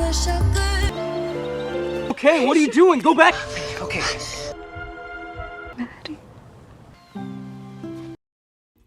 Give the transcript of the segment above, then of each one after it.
Okay, what are you doing? Go back. Okay.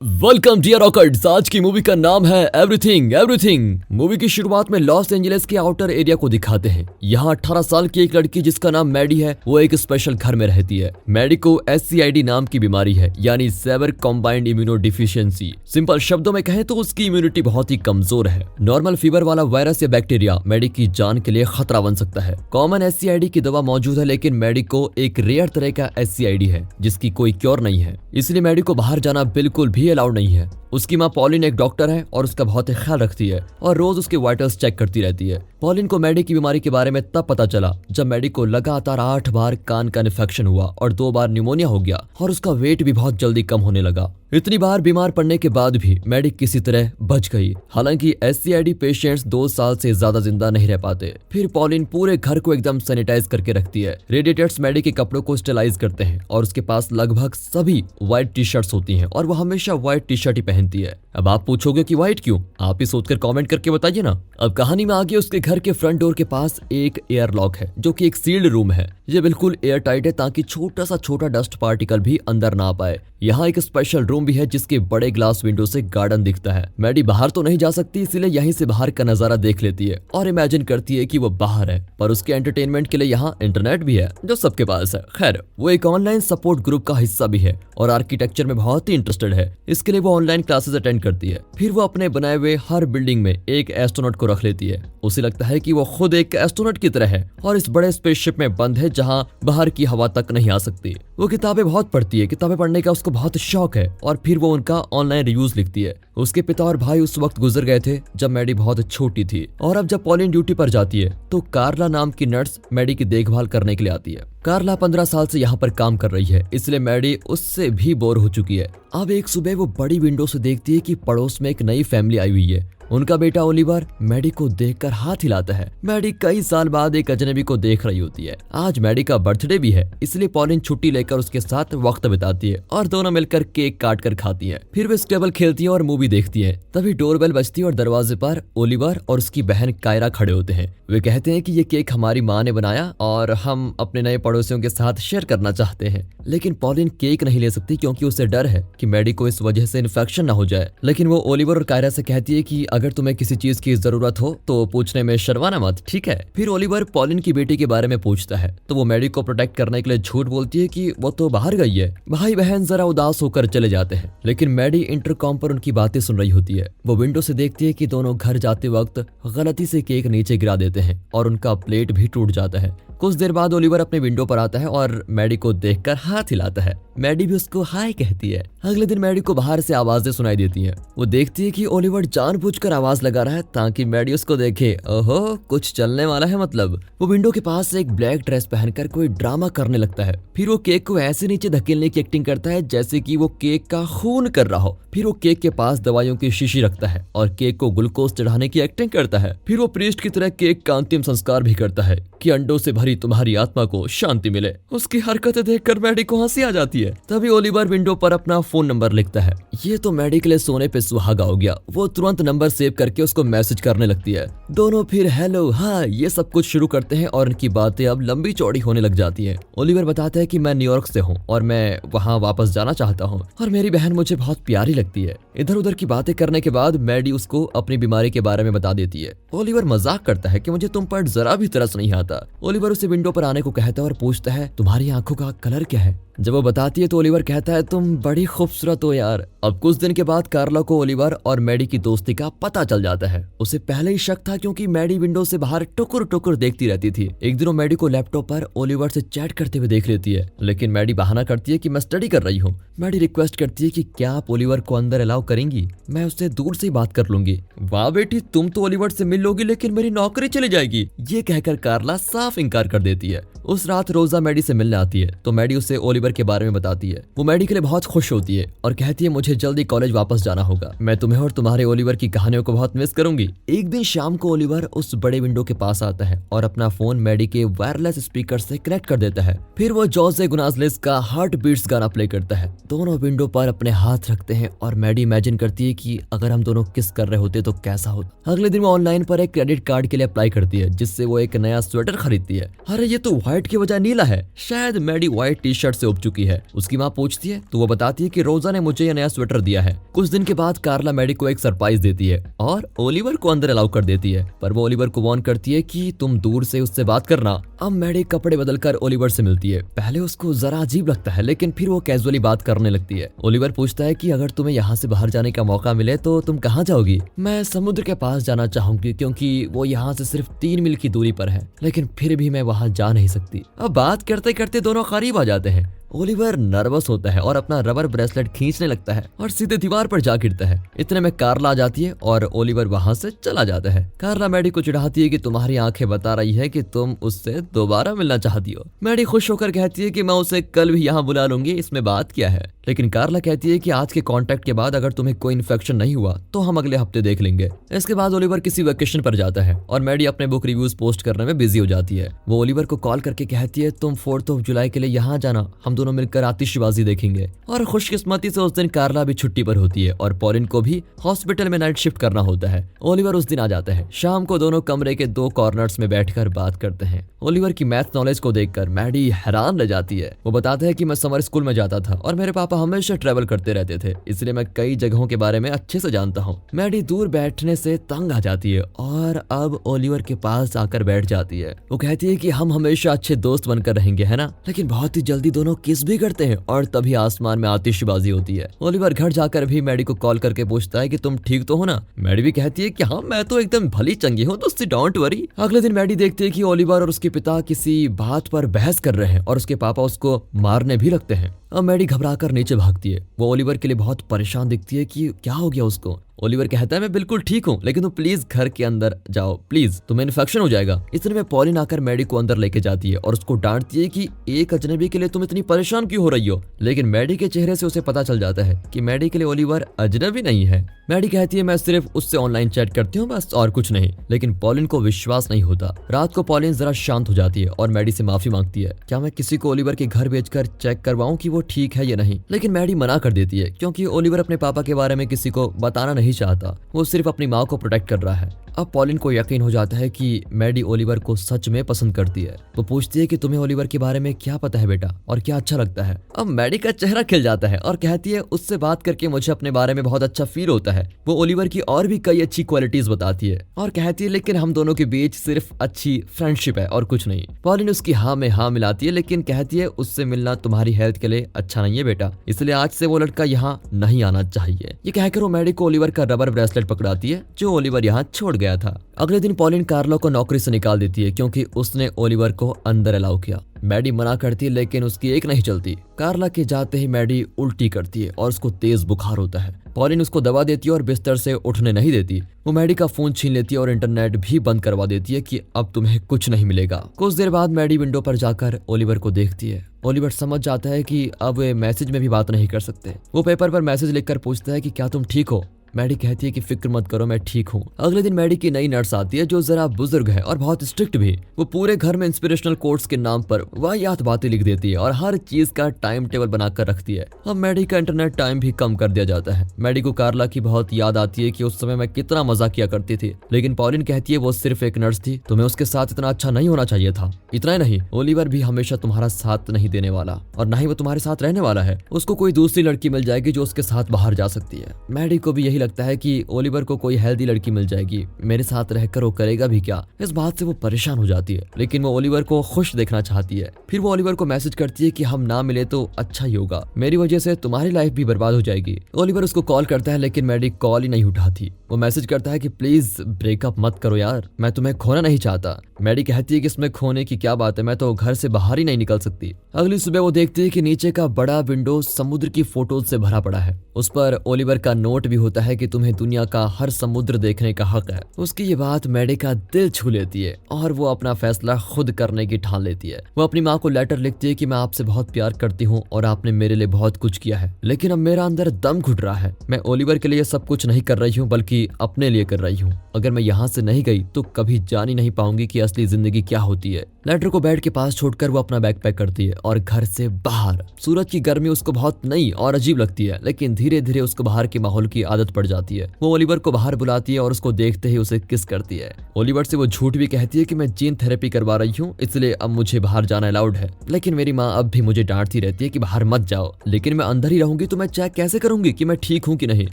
Welcome dear rockers. आज की movie का नाम है एवरीथिंग एवरीथिंग। मूवी की शुरुआत में लॉस एंजलिस के आउटर एरिया को दिखाते हैं। यहाँ 18 साल की एक लड़की जिसका नाम मैडी है, वो एक स्पेशल घर में रहती है। मैडी को SCID नाम की बीमारी है, यानी severe combined immunodeficiency. Simple शब्दों में कहें तो उसकी इम्यूनिटी बहुत ही कमजोर है। नॉर्मल फीवर वाला वायरस या बैक्टीरिया मैडी की जान के लिए खतरा बन सकता है। कॉमन SCID की दवा मौजूद है, लेकिन मैडी को एक रेयर तरह का SCID है जिसकी कोई क्योर नहीं है। इसलिए मैडी को बाहर जाना बिल्कुल भी अलाउड नहीं है। उसकी माँ पॉलिन एक डॉक्टर है और उसका बहुत ही ख्याल रखती है और रोज उसके वाइटल्स चेक करती रहती है। पॉलिन को मैडी की बीमारी के बारे में तब पता चला जब मैडी को लगातार 8 बार कान का इन्फेक्शन हुआ और 2 बार न्यूमोनिया हो गया और उसका वेट भी बहुत जल्दी कम होने लगा। इतनी बार बीमार पड़ने के बाद भी मैडी किसी तरह बच गई। हालांकि SCID पेशेंट्स 2 साल से ज्यादा जिंदा नहीं रह पाते। फिर पॉलिन पूरे घर को एकदम सैनिटाइज करके रखती है। रेडिएटर्स मैडी के कपड़ों को स्टेलाइज करते हैं और उसके पास लगभग सभी व्हाइट टी-शर्ट्स होती हैं और वो हमेशा व्हाइट टी-शर्ट ही पहनती है। अब आप पूछोगे कि व्हाइट क्यों? आप ही सोचकर कमेंट करके बताइए ना। अब कहानी में आगे उसके घर के फ्रंट डोर के पास एक एयर लॉक है जो कि एक सील्ड रूम है। ये बिल्कुल एयर टाइट है ताकि छोटा डस्ट पार्टिकल भी अंदर ना पाए। यहाँ एक स्पेशल रूम भी है जिसके बड़े ग्लास विंडो से गार्डन दिखता है। मैडी बाहर तो नहीं जा सकती, इसलिए यहीं से बाहर का नजारा देख लेती है और इमेजिन करती है कि वो बाहर है। पर उसके एंटरटेनमेंट के लिए यहाँ इंटरनेट भी है जो सबके पास है। खैर, वो एक ऑनलाइन सपोर्ट ग्रुप का हिस्सा भी है और आर्किटेक्चर में बहुत ही इंटरेस्टेड है। इसके लिए वो ऑनलाइन क्लासेस अटेंड करती है। फिर वो अपने बनाए हुए हर बिल्डिंग में एक एस्ट्रोनॉट को रख लेती है। उसे लगता है कि वो खुद एक एस्ट्रोनॉट की तरह है और इस बड़े स्पेसशिप में बंद है जहाँ बाहर की हवा तक नहीं आ सकती। वो किताबें बहुत पढ़ती है। किताबें पढ़ने का उसको बहुत शौक है और फिर वो उनका ऑनलाइन रिव्यूज लिखती है। उसके पिता और भाई उस वक्त गुजर गए थे जब मैडी बहुत छोटी थी और अब जब पॉलिन ड्यूटी पर जाती है तो कार्ला नाम की नर्स मैडी की देखभाल करने के लिए आती है। कार्ला 15 साल से यहाँ पर काम कर रही है, इसलिए मैडी उससे भी बोर हो चुकी है। अब एक सुबह वो बड़ी विंडो से देखती है कि पड़ोस में एक नई फैमिली आई हुई है। उनका बेटा ओलिवर मैडी को देखकर हाथ हिलाता है। मैडी कई साल बाद एक अजनबी को देख रही होती है। आज मैडी का बर्थडे भी है, इसलिए पॉलिन छुट्टी लेकर उसके साथ वक्त बिताती है और दोनों मिलकर केक काट कर खाती है। फिर वे स्टेबल खेलती है और मूवी देखती है। तभी डोरबेल बजती है और दरवाजे पर ओलिवर और उसकी बहन कायरा खड़े होते हैं। वे कहते हैं कि ये केक हमारी माँ ने बनाया और हम अपने नए पड़ोसियों के साथ शेयर करना चाहते हैं। लेकिन पॉलिन केक नहीं ले सकती क्योंकि उसे डर है कि मैडी को इस वजह से इन्फेक्शन ना हो जाए। लेकिन वो ओलिवर और कायरा से कहती है कि अगर तुम्हें किसी चीज की जरूरत हो तो पूछने में शर्माना मत, ठीक है? फिर ओलिवर पॉलिन की बेटी के बारे में पूछता है तो वो मैडी को प्रोटेक्ट करने के लिए झूठ बोलती है कि वो तो बाहर गई है। भाई बहन जरा उदास होकर चले जाते हैं, लेकिन मैडी इंटरकॉम पर उनकी बातें सुन रही होती है। वो विंडो से देखती है कि दोनों घर जाते वक्त गलती से केक नीचे गिरा देते हैं और उनका प्लेट भी टूट जाता है। कुछ देर बाद ओलिवर अपने विंडो पर आता है और मैडी को देखकर हाथ हिलाता है। मैडी भी उसको हाय कहती है। अगले दिन मैडी को बाहर से आवाजें सुनाई देती हैं। वो देखती है कि ओलिवर जानबूझकर आवाज लगा रहा है ताकि मैडी उसको देखे। ओहो, कुछ चलने वाला है मतलब। वो विंडो के पास एक ब्लैक ड्रेस पहनकर कोई ड्रामा करने लगता है। फिर वो केक को ऐसे नीचे धकेलने की एक्टिंग करता है जैसे कि वो केक का खून कर रहा हो। फिर वो केक के पास दवाइयों की शीशी रखता है और केक को ग्लूकोज चढ़ाने की एक्टिंग करता है। फिर वो प्रीस्ट की तरह केक का अंतिम संस्कार भी करता है कि अंडों से भरी तुम्हारी आत्मा को शांति मिले। उसकी हरकतें देखकर मैडी को हंसी आ जाती है। तभी ओलिवर विंडो पर अपना फोन नंबर लिखता है। ये तो मैडी के लिए सोने पे सुहागा हो गया। वो तुरंत नंबर सेव करके उसको मैसेज करने लगती है। दोनों फिर हेलो हाय ये सब कुछ शुरू करते हैं और उनकी बातें अब लंबी चौड़ी होने लग जाती है। ओलिवर बताता है कि मैं न्यूयॉर्क से हूँ और मैं वहाँ वापस जाना चाहता हूँ और मेरी बहन मुझे बहुत प्यारी लगती है। इधर उधर की बातें करने के बाद मैडी उसको अपनी बीमारी के बारे में बता देती है। ओलिवर मजाक करता है कि मुझे तुम पर जरा भी तरस नहीं आता। ओलिवर उसे विंडो पर आने को कहता है और पूछता है तुम्हारी आंखों का कलर क्या है? जब वो बताती है तो ओलिवर कहता है तुम बड़ी खूबसूरत हो यार। अब कुछ दिन के बाद कार्ला को ओलिवर और मैडी की दोस्ती का पता चल जाता है। उसे पहले ही शक था क्योंकि मैडी विंडो से बाहर टुकुर टुकुर देखती रहती थी। एक दिन वो मैडी को लैपटॉप पर ओलिवर से चैट करते हुए देख लेती है, लेकिन मैडी बहाना करती है कि मैं स्टडी कर रही हूँ। मैडी रिक्वेस्ट करती है कि क्या आप ओलिवर को अंदर अलाउ करेंगी? मैं उससे दूर से ही बात कर लूंगी। वाह बेटी, तुम तो ओलिवर से मिल लोगी लेकिन मेरी नौकरी चली जाएगी। ये कहकर कार्ला साफ इंकार कर देती है। उस रात रोजा मैडी से मिलने आती है तो मैडी उसे ओलिवर ओलिवर के बारे में बताती है। वो मैडी के लिए बहुत खुश होती है और कहती है मुझे जल्दी कॉलेज वापस जाना होगा, मैं तुम्हें और तुम्हारे ओलिवर की कहानियों को बहुत मिस करूंगी। एक दिन शाम को ओलिवर उस बड़े विंडो के पास आता है और अपना फोन मैडी के वायरलेस स्पीकर से कनेक्ट कर देता है। फिर वो जोसे गुनाजलेस का हार्ट बीट्स गाना प्ले करता है। दोनों विंडो पर अपने हाथ रखते हैं और मैडी इमेजिन करती है कि अगर हम दोनों किस कर रहे होते तो कैसा होता। अगले दिन वो ऑनलाइन पर एक क्रेडिट कार्ड के लिए अप्लाई करती है, जिससे वो एक नया स्वेटर खरीदती है। अरे ये तो व्हाइट की बजाय नीला है। शायद मैडी व्हाइट टी शर्ट से उब चुकी है। उसकी माँ पूछती है तो वो बताती है कि रोजा ने मुझे यह नया स्वेटर दिया है। कुछ दिन के बाद कार्ला मैडी को एक सरप्राइज देती है और ओलिवर को अंदर अलाउ कर देती है, पर वो ओलिवर को वार्न करती है कि तुम दूर से उससे बात करना। अब मैडी कपड़े बदलकर ओलिवर से मिलती है। पहले उसको जरा अजीब लगता है, लेकिन फिर वो कैजुअली बात करने लगती है। ओलिवर पूछता है कि अगर तुम्हें यहाँ से बाहर जाने का मौका मिले तो तुम कहाँ जाओगी? मैं समुद्र के पास जाना चाहूंगी क्योंकि वो यहाँ से सिर्फ 3 मील की दूरी पर है, लेकिन फिर भी मैं वहाँ जा नहीं सकती। अब बात करते करते दोनों करीब आ जाते हैं। ओलिवर नर्वस होता है और अपना रबर ब्रेसलेट खींचने लगता है और सीधे दीवार पर जा गिरता है। इतने में कार्ला आ जाती है और ओलिवर वहां से चला जाता है। कार्ला मैडी को चिढ़ाती है कि तुम्हारी आंखें बता रही है कि तुम उससे दोबारा मिलना चाहती हो। मैडी खुश होकर कहती है कि मैं उसे कल भी यहाँ बुला लूंगी, इसमें बात क्या है। लेकिन कार्ला कहती है कि आज के कांटेक्ट के बाद अगर तुम्हें कोई इन्फेक्शन नहीं हुआ तो हम अगले हफ्ते देख लेंगे। इसके बाद ओलिवर किसी वेकेशन पर जाता है और मैडी अपने बुक रिव्यूज पोस्ट करने में बिजी हो जाती है। वो ओलिवर को कॉल करके कहती है तुम 4 जुलाई के लिए यहाँ जाना, हम दोनों मिलकर आतिशबाजी देखेंगे। और खुशकिस्मती से उस दिन कार्ला भी छुट्टी पर होती है और पॉलिन को भी हॉस्पिटल में नाइट शिफ्ट करना होता है। ओलिवर उस दिन आ जाता है। शाम को दोनों कमरे के 2 कॉर्नर्स में बैठकर बात करते हैं। ओलिवर की मैथ नॉलेज को देखकर मैडी हैरान रह जाती है। वो बताता है कि मैं समर स्कूल में जाता था और मेरे पापा हमेशा ट्रेवल करते रहते थे, इसलिए मैं कई जगहों के बारे में अच्छे से जानता हूँ। मैडी दूर बैठने से तंग आ जाती है और अब ओलिवर के पास आकर बैठ जाती है। वो कहती है कि हम हमेशा अच्छे दोस्त बनकर रहेंगे, है ना? लेकिन बहुत ही जल्दी दोनों किस भी करते हैं और तभी आसमान में आतिशबाजी होती है। ओलिवर घर जाकर भी मैडी को कॉल करके पूछता है कि तुम ठीक तो हो ना? मैडी भी कहती है कि हाँ मैं तो एकदम भली चंगी हूँ, तो डोंट वरी। अगले दिन मैडी देखती है कि ओलिवर और उसके पिता किसी बात पर बहस कर रहे हैं और उसके पापा उसको मारने भी लगते हैं। अब मैडी घबराकर नीचे भागती है। वो ओलिवर के लिए बहुत परेशान दिखती है कि क्या हो गया उसको। ओलिवर कहता है मैं बिल्कुल ठीक हूँ, लेकिन तुम प्लीज घर के अंदर जाओ, प्लीज, तुम्हें इन्फेक्शन हो जाएगा। इतने में पॉलिन आकर मैडी को अंदर लेके जाती है और उसको डांटती है कि एक अजनबी के लिए तुम इतनी परेशान क्यों हो रही हो। लेकिन मैडी के चेहरे से उसे पता चल जाता है कि मैडी के लिए ओलिवर अजनबी नहीं है। मैडी कहती है मैं सिर्फ उससे ऑनलाइन चैट करती हूँ, बस, और कुछ नहीं। लेकिन पॉलिन को विश्वास नहीं होता। रात को पॉलिन जरा शांत हो जाती है और मैडी से माफी मांगती है। क्या मैं किसी को ओलिवर के घर भेजकर चेक करवाऊं कि वो ठीक है या नहीं? लेकिन मैडी मना कर देती है क्योंकि ओलिवर अपने पापा के बारे में किसी को बताना नहीं चाहता। वो सिर्फ अपनी माँ को प्रोटेक्ट कर रहा है। अब पॉलिन को यकीन हो जाता है कि मैडी ओलिवर को सच में पसंद करती है। वो पूछती है कि तुम्हें ओलिवर के बारे में क्या पता है बेटा, और क्या अच्छा लगता है। अब मैडी का चेहरा खिल जाता है और कहती है उससे बात करके मुझे अपने बारे में बहुत अच्छा फील होता है। वो ओलिवर की और भी कई अच्छी क्वालिटीज बताती है और कहती है लेकिन हम दोनों के बीच सिर्फ अच्छी फ्रेंडशिप है और कुछ नहीं। पॉलिन उसकी हाँ में हाँ मिलाती है, लेकिन कहती है उससे मिलना तुम्हारी हेल्थ के लिए अच्छा नहीं है बेटा, इसलिए आज से वो लड़का यहाँ नहीं आना चाहिए। ये कहकर वो मैडी को ओलिवर का रबर ब्रेसलेट पकड़ाती है जो ओलिवर यहाँ छोड़ गया था। अगले दिन पॉलिन कार्लो को नौकरी से निकाल देती है क्योंकि उसने ओलिवर को अंदर अलाउ किया। मैडी मना करती है लेकिन उसकी एक नहीं चलती। कार्ला के जाते ही मैडी उल्टी करती है और उसको तेज बुखार होता है। पॉलिन उसको दवा देती है और बिस्तर से उठने नहीं देती। वो मैडी का फोन छीन लेती है और इंटरनेट भी बंद करवा देती है कि अब तुम्हें कुछ नहीं मिलेगा। कुछ देर बाद मैडी विंडो पर जाकर ओलिवर को देखती है। ओलिवर समझ जाता है कि अब वे मैसेज में भी बात नहीं कर सकते। वो पेपर पर मैसेज लिखकर पूछता है कि क्या तुम ठीक हो? मैडी कहती है कि फिक्र मत करो, मैं ठीक हूँ। अगले दिन मैडी की नई नर्स आती है जो जरा बुजुर्ग है और बहुत स्ट्रिक्ट भी। वो पूरे घर में इंस्पिरेशनल कोट्स के नाम पर वाहियात बातें लिख देती है और हर चीज का टाइम टेबल बनाकर रखती है। अब मैडी का इंटरनेट टाइम भी कम कर दिया जाता है। मैडी को कार्ला की बहुत याद आती है कि उस समय मैं कितना मजा किया करती थी, लेकिन पॉलिन कहती है वो सिर्फ एक नर्स थी, तुम्हें उसके साथ इतना अच्छा नहीं होना चाहिए था। इतना ही नहीं, ओलिवर भी हमेशा तुम्हारा साथ नहीं देने वाला और ना ही वो तुम्हारे साथ रहने वाला है। उसको कोई दूसरी लड़की मिल जाएगी जो उसके साथ बाहर जा सकती है। मैडी को भी यही लगता है कि ओलिवर को कोई हेल्दी लड़की मिल जाएगी, मेरे साथ रहकर वो करेगा भी क्या। इस बात से वो परेशान हो जाती है, लेकिन वो ओलिवर को खुश देखना चाहती है। फिर वो ओलिवर को मैसेज करती है कि हम ना मिले तो अच्छा ही होगा, मेरी वजह से तुम्हारी लाइफ भी बर्बाद हो जाएगी। ओलिवर उसको कॉल करता है लेकिन मैडी कॉल ही नहीं उठाती। वो मैसेज करता है कि प्लीज ब्रेकअप मत करो यार, मैं तुम्हें खोना नहीं चाहता। मैडी कहती है कि इसमें खोने की क्या बात है, मैं तो घर से बाहर ही नहीं निकल सकती। अगली सुबह वो देखती है कि नीचे का बड़ा विंडो समुद्र की फोटोज से भरा पड़ा है। उस पर ओलिवर का नोट भी होता है है कि तुम्हें दुनिया का हर समुद्र देखने का हक है। उसकी ये बात मैडी का दिल छू लेती है और वो अपना फैसला खुद करने की ठान लेती है। वो अपनी माँ को लेटर लिखती है कि मैं आपसे बहुत प्यार करती हूँ और आपने मेरे लिए बहुत कुछ किया है, लेकिन अब मेरा अंदर दम घुट रहा है। मैं ओलिवर के लिए सब कुछ नहीं कर रही हूँ बल्कि अपने लिए कर रही हूँ। अगर मैं यहाँ से नहीं गई तो कभी जान ही नहीं पाऊंगी कि असली जिंदगी क्या होती है। लेटर को बेड के पास छोड़कर वो अपना बैग पैक करती है और घर से बाहर। सूरज की गर्मी उसको बहुत नई और अजीब लगती है, लेकिन धीरे धीरे उसको बाहर के माहौल की आदत पड़ जाती है। वो ओलिवर को बाहर बुलाती है और उसको देखते ही उसे किस करती है। ओलिवर से वो झूठ भी कहती है कि मैं जीन थेरेपी करवा रही हूँ, इसलिए अब मुझे बाहर जाना अलाउड है। लेकिन मेरी माँ अब भी मुझे डांटती रहती है कि बाहर मत जाओ, लेकिन मैं अंदर ही रहूंगी तो मैं चेक कैसे करूंगी कि मैं ठीक हूँ कि नहीं।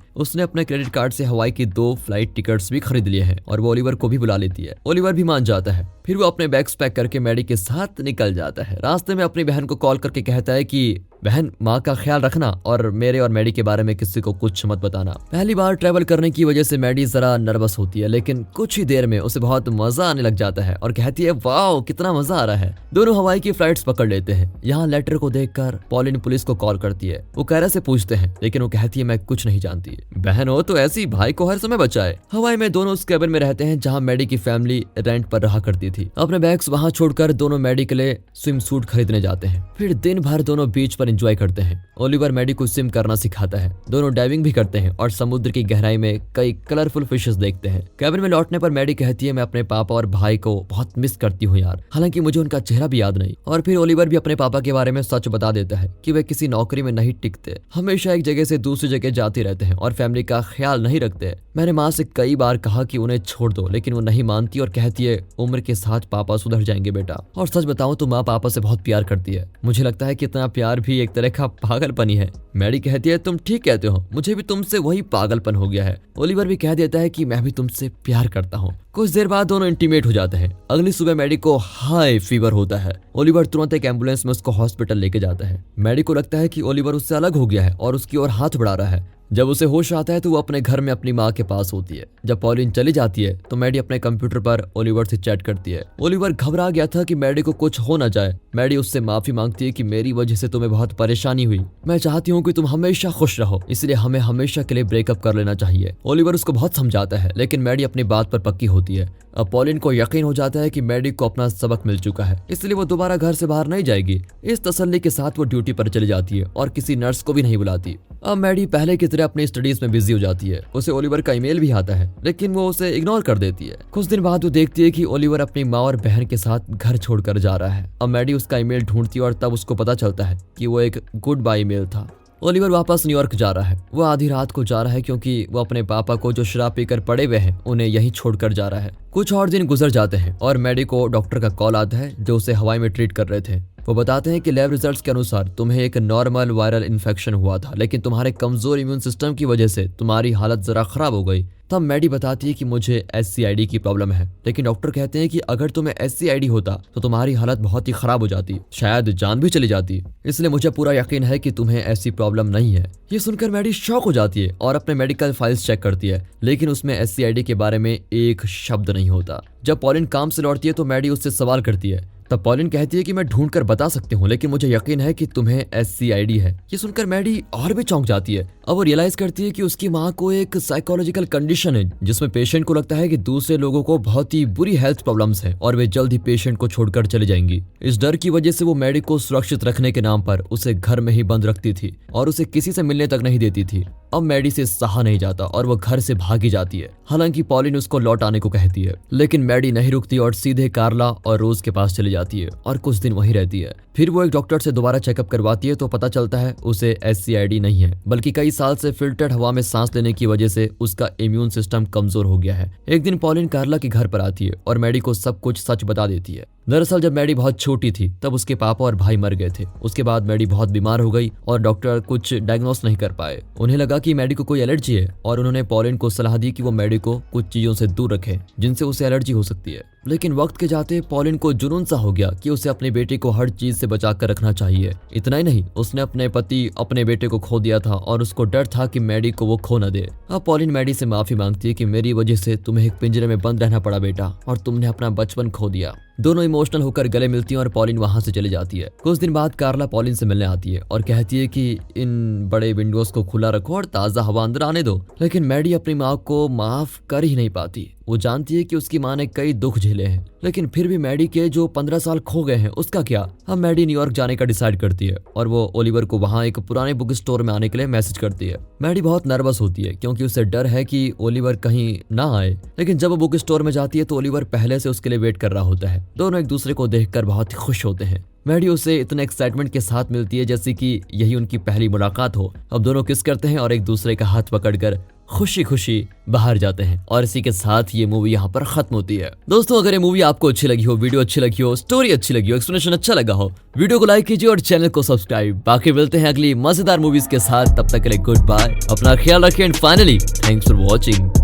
उसने अपने क्रेडिट कार्ड से हवाई की 2 फ्लाइट टिकट्स भी खरीद लिए हैं और वो ओलिवर को भी बुला लेती है। ओलिवर भी मान जाता है। फिर वो अपने बैग्स पैक करके मैडी के साथ निकल जाता है। रास्ते में अपनी बहन को कॉल करके कहता है कि बहन, माँ का ख्याल रखना और मेरे और मैडी के बारे में किसी को कुछ मत बताना। पहली बार ट्रैवल करने की वजह से मैडी जरा नर्वस होती है, लेकिन कुछ ही देर में उसे बहुत मजा आने लग जाता है और कहती है वाओ कितना मजा आ रहा है। दोनों हवाई की फ्लाइट्स पकड़ लेते हैं। यहाँ लेटर को देखकर पॉलिन पुलिस को कॉल करती है। वो कैरा से पूछते हैं, लेकिन वो कहती है मैं कुछ नहीं जानती। बहन हो तो ऐसी, भाई को हर समय बचाए। हवाई में दोनों उस कैबिन में रहते हैं जहाँ मैडी की फैमिली रेंट पर रहा करती थी। अपने बैग्स वहाँ छोड़कर दोनों मैडी के लिए स्विम सूट खरीदने जाते हैं। फिर दिन भर दोनों बीच पर एंजॉय करते हैं। ओलिवर मैडी को स्विम करना सिखाता है। दोनों डाइविंग भी करते हैं और समुद्र की गहराई में कई कलरफुल फिशेस देखते हैं। कैबिन में लौटने पर मैडी कहती है मैं अपने पापा और भाई को बहुत मिस करती हूँ यार, हालांकि मुझे उनका चेहरा भी याद नहीं। और फिर ओलिवर भी अपने पापा के बारे में सच बता देता है कि वे किसी नौकरी में नहीं टिकते, हमेशा एक जगह से दूसरी जगह जाते रहते हैं और फैमिली का ख्याल नहीं रखते। मैंने माँ से कई बार कहा कि उन्हें छोड़ दो, लेकिन वो नहीं मानती और कहती है उम्र के साथ पापा सुधर जाएंगे बेटा। और सच बताऊं तो माँ पापा से बहुत प्यार करती है। मुझे लगता है कि इतना प्यार भी एक तरह का पागलपन ही है। मैडी कहती है तुम ठीक कहते हो, मुझे भी तुमसे वही पागलपन हो गया है। ओलिवर भी कह देता है कि मैं भी तुमसे प्यार करता हूँ। कुछ देर बाद दोनों इंटीमेट हो जाते हैं। अगली सुबह मैडी को हाई फीवर होता है। ओलिवर तुरंत एक एम्बुलेंस में उसको हॉस्पिटल लेके जाता है। मैडी को लगता है कि ओलिवर उससे अलग हो गया है और उसकी ओर हाथ बढ़ा रहा है। जब उसे होश आता है तो वो अपने घर में अपनी माँ के पास होती है। जब पॉलिन चली जाती है तो मैडी अपने कंप्यूटर पर ओलिवर से चैट करती है। ओलिवर घबरा गया था कि मैडी को कुछ हो ना जाए। मैडी उससे माफी मांगती है कि मेरी वजह से तुम्हें बहुत परेशानी हुई, मैं चाहती हूँ कि तुम हमेशा खुश रहो, इसलिए हमें हमेशा के लिए ब्रेकअप कर लेना चाहिए। ओलिवर उसको बहुत समझाता है, लेकिन मैडी अपनी बात पर पक्की होती है। अब पॉलिन को यकीन हो जाता है कि मैडी को अपना सबक मिल चुका है, इसलिए वो दोबारा घर से बाहर नहीं जाएगी। इस तसल्ली के साथ वो ड्यूटी पर चली जाती है और किसी नर्स को भी नहीं बुलाती। अब मैडी पहले की तरह अपनी स्टडीज में बिजी हो जाती है। उसे ओलिवर का ईमेल भी आता है, लेकिन वो उसे इग्नोर कर देती है। कुछ दिन बाद वो देखती है कि ओलिवर अपनी माँ और बहन के साथ घर छोड़कर जा रहा है। अब मैडी उसका ईमेल ढूंढती है और तब उसको पता चलता है कि वो एक गुड बाय ईमेल था। ओलिवर वापस न्यूयॉर्क जा रहा है। वो आधी रात को जा रहा है क्योंकि वो अपने पापा को जो शराब पीकर पड़े हुए हैं उन्हें यहीं छोड़कर जा रहा है। कुछ और दिन गुजर जाते हैं और मैडी को डॉक्टर का कॉल आता है जो उसे हवाई में ट्रीट कर रहे थे। वो बताते हैं कि लैब रिजल्ट्स के अनुसार तुम्हें एक नॉर्मल वायरल इन्फेक्शन हुआ था, लेकिन तुम्हारे कमजोर इम्यून सिस्टम की वजह से तुम्हारी हालत जरा खराब हो गई। तब मैडी बताती है कि मुझे SCID की प्रॉब्लम है, लेकिन डॉक्टर कहते हैं कि अगर तुम्हें SCID होता तो तुम्हारी हालत बहुत ही खराब हो जाती, शायद जान भी चली जाती। इसलिए मुझे पूरा यकीन है कि तुम्हें ऐसी प्रॉब्लम नहीं है। ये सुनकर मैडी शॉक हो जाती है और अपने मेडिकल फाइल्स चेक करती है, लेकिन उसमें SCID के बारे में एक शब्द नहीं होता। जब पॉलिन काम से लौटती है तो मैडी उससे सवाल करती है। तब पॉलिन कहती है कि मैं ढूंढ कर बता सकती हूँ, लेकिन मुझे यकीन है कि तुम्हें SCID है। ये सुनकर मैडी और भी चौंक जाती है। अब वो रियलाइज करती है कि उसकी माँ को एक साइकोलॉजिकल कंडीशन है जिसमें पेशेंट को लगता है कि दूसरे लोगों को बहुत ही बुरी हेल्थ प्रॉब्लम्स हैं और वे जल्द ही पेशेंट को छोड़कर चले जाएंगी। इस डर की वजह से वो मैडी को सुरक्षित रखने के नाम पर उसे घर में ही बंद रखती थी और उसे किसी से मिलने तक नहीं देती थी। अब मैडी से सहा नहीं जाता और वो घर से भागी जाती है। हालांकि पॉलिन उसको लौट आने को कहती है, लेकिन मैडी नहीं रुकती और सीधे कार्ला और रोज के पास चली जाती है और कुछ दिन वहीं रहती है। फिर वो एक डॉक्टर से दोबारा चेकअप करवाती है तो पता चलता है उसे SCID नहीं है, बल्कि कई साल से फिल्टर्ड हवा में सांस लेने की वजह से उसका इम्यून सिस्टम कमजोर हो गया है। एक दिन पॉलिन कार्ला के घर पर आती है और मैडी को सब कुछ सच बता देती है। दरअसल जब मैडी बहुत छोटी थी तब उसके पापा और भाई मर गए थे। उसके बाद मैडी बहुत बीमार हो गई और डॉक्टर कुछ डायग्नोस नहीं कर पाए। उन्हें लगा कि मैडी को कोई एलर्जी है और उन्होंने पॉलिन को सलाह दी कि वो मैडी को कुछ चीजों से दूर रखे जिनसे उसे एलर्जी हो सकती है। लेकिन वक्त के जाते पॉलिन को जुनून सा हो गया कि उसे अपने बेटे को हर चीज से बचा कर रखना चाहिए। इतना ही नहीं, उसने अपने पति अपने बेटे को खो दिया था और उसको डर था कि मैडी को वो खो न दे। अब पॉलिन मैडी से माफी मांगती है कि मेरी वजह से तुम्हें एक पिंजरे में बंद रहना पड़ा बेटा और तुमने अपना बचपन खो दिया। दोनों इमोशनल होकर गले मिलती हैं और पॉलिन वहां से चली जाती है। कुछ दिन बाद कार्ला पॉलिन से मिलने आती है और कहती है कि इन बड़े विंडोज को खुला रखो और ताज़ा हवा अंदर आने दो। लेकिन मैडी अपनी माँ को माफ कर ही नहीं पाती। वो जानती है कि उसकी माँ ने कई दुख झेले हैं, लेकिन फिर भी मैडी के जो 15 साल खो गए हैं उसका क्या। अब मैडी न्यूयॉर्क जाने का डिसाइड करती है और वो ओलिवर को वहाँ एक पुराने बुक स्टोर में आने के लिए मैसेज करती है। मैडी बहुत नर्वस होती है क्योंकि उसे डर है कि ओलिवर कहीं ना आए, लेकिन जब वो बुक स्टोर में जाती है तो ओलिवर पहले से उसके लिए वेट कर रहा होता है। दोनों एक दूसरे को देखकर बहुत ही खुश होते हैं। मैडी उसे इतने एक्साइटमेंट के साथ मिलती है जैसे कि यही उनकी पहली मुलाकात हो। अब दोनों किस करते हैं और एक दूसरे का हाथ पकड़कर खुशी खुशी बाहर जाते हैं और इसी के साथ ये मूवी यहाँ पर खत्म होती है। दोस्तों अगर ये मूवी आपको अच्छी लगी हो, वीडियो अच्छी लगी हो, स्टोरी अच्छी लगी हो, एक्सप्लेनेशन अच्छा लगा हो, वीडियो को लाइक कीजिए और चैनल को सब्सक्राइब। बाकी मिलते हैं अगली मजेदार मूवीज के साथ, तब तक के लिए गुड बाय, अपना ख्याल रखिए and finally thanks for watching.